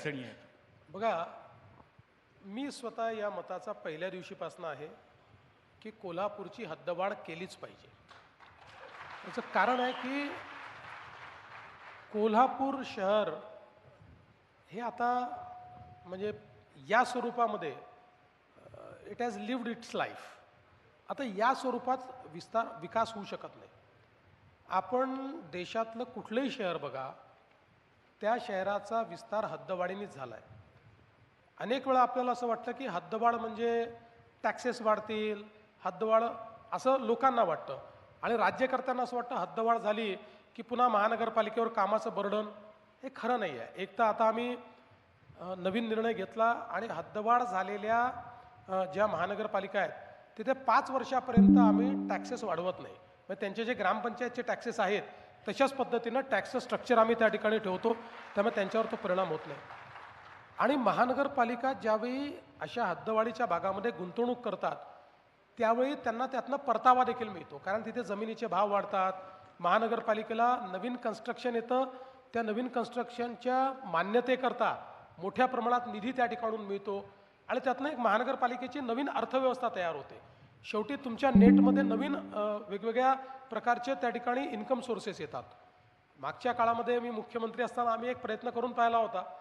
अडचणी आहेत? बघा, मी स्वतः या मताचा पहिल्या दिवशीपासून आहे की कोल्हापूरची हद्दवाढ केलीच पाहिजे. त्याचं कारण आहे की कोल्हापूर शहर हे आता म्हणजे या स्वरूपामध्ये it has lived it's life. आता या स्वरूपात विकास होऊ शकत नाही. आपण देशातलं कुठलंही शहर बघा, त्या शहराचा विस्तार हद्दवाढीनेच झाला आहे. अनेक वेळा आपल्याला असं वाटतं की हद्दवाढ म्हणजे टॅक्सेस वाढतील, हद्दवाढ असं लोकांना वाटतं आणि राज्यकर्त्यांना असं वाटतं हद्दवाढ झाली की पुन्हा महानगरपालिकेवर कामाचं बर्डन. हे खरं नाही आहे. एक तर आता आम्ही नवीन निर्णय घेतला आणि हद्दवाढ झालेल्या ज्या महानगरपालिका आहेत तिथे 5 वर्षापर्यंत आम्ही टॅक्सेस वाढवत नाही. म्हणजे त्यांचे जे ग्रामपंचायतचे टॅक्सेस आहेत तशाच पद्धतीनं टॅक्स स्ट्रक्चर आम्ही त्या ठिकाणी ठेवतो, त्यामुळे त्यांच्यावर तो परिणाम होत नाही. आणि महानगरपालिका ज्यावेळी अशा हद्दवाढीच्या भागामध्ये गुंतवणूक करतात त्यावेळी त्यांना त्यातनं परतावा देखील मिळतो, कारण तिथे जमिनीचे भाव वाढतात. महानगरपालिकेला नवीन कन्स्ट्रक्शन येतं, त्या नवीन कन्स्ट्रक्शनच्या मान्यतेकरता मोठ्या प्रमाणात निधी त्या ठिकाणून मिळतो आणि त्यातनं एक महानगरपालिकेची नवीन अर्थव्यवस्था तयार होते. शेवटी तुमच्या नेटमध्ये नवीन वेगवेगळ्या प्रकारचे त्या ठिकाणी इन्कम सोर्सेस येतात. मागच्या काळामध्ये मी मुख्यमंत्री असताना आम्ही एक प्रयत्न करून पाहिला होता